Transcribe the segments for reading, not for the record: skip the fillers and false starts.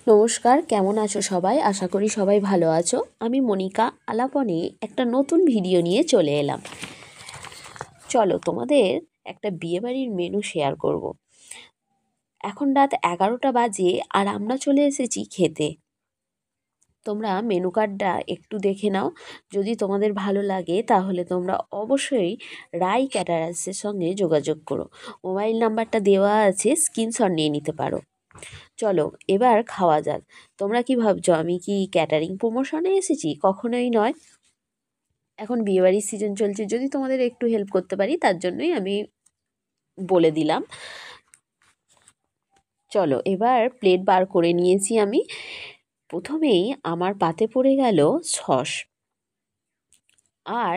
নমস্কার, কেমন আছো সবাই? আশা করি সবাই ভালো আছো। আমি মনিকা আলাপনে একটা নতুন ভিডিও নিয়ে চলে এলাম। চলো তোমাদের একটা বিয়েবাড়ির মেনু শেয়ার করব। এখন রাত 11টা বাজে আর আমরা চলে এসেছি খেতে। তোমরা মেনু কার্ডটা একটু দেখে নাও, যদি তোমাদের ভালো লাগে তাহলে তোমরা অবশ্যই রাই ক্যাটারার্সের সঙ্গে যোগাযোগ করো। মোবাইল নাম্বারটা দেওয়া আছে, স্ক্রিনশট নিয়ে নিতে পারো। চলো এবার খাওয়া যাক। তোমরা কি ভাবছো আমি কি ক্যাটারিং প্রমোশনে এসেছি? কখনোই নয়। এখন বিয়েবাড়ির সিজন চলছে, যদি তোমাদের একটু হেল্প করতে পারি তার জন্যই আমি বলে দিলাম। চলো এবার প্লেট বার করে নিয়েছি আমি। প্রথমেই আমার পাতে পড়ে গেল সস, আর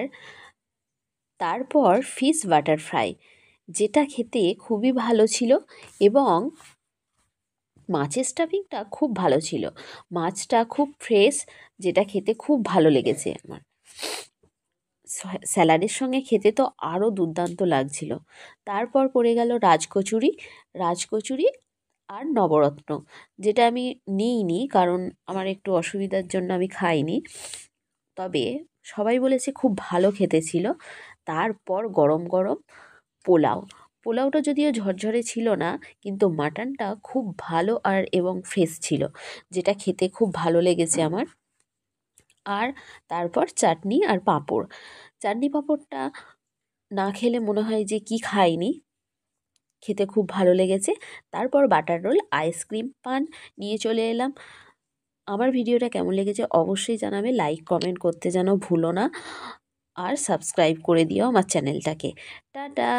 তারপর ফিশ বাটার ফ্রাই, যেটা খেতে খুবই ভালো ছিল, এবং মাছের স্টাফিংটা খুব ভালো ছিল। মাছটা খুব ফ্রেশ, যেটা খেতে খুব ভালো লেগেছে আমার। স্যালাডের সঙ্গে খেতে তো আরও দুর্দান্ত লাগছিল। তারপর পড়ে গেল রাজকচুরি। রাজকচুরি আর নবরত্ন, যেটা আমি নিইনি কারণ আমার একটু অসুবিধার জন্য আমি খাইনি, তবে সবাই বলেছে খুব ভালো খেতে ছিল। তারপর গরম গরম পোলাও। পোলাওটা যদিও ঝরঝরে ছিল না, কিন্তু মাটনটা খুব ভালো আর এবং ফ্রেশ ছিল, যেটা খেতে খুব ভালো লেগেছে আমার। আর তারপর চাটনি আর পাঁপড়। চাটনি পাঁপড়টা না খেলে মনে হয় যে কি খাইনি, খেতে খুব ভালো লেগেছে। তারপর বাটার রোল, আইসক্রিম, পান নিয়ে চলে এলাম। আমার ভিডিওটা কেমন লেগেছে অবশ্যই জানাবে, লাইক কমেন্ট করতে যেন ভুলো না, আর সাবস্ক্রাইব করে দিও আমার চ্যানেলটাকে। টাটা।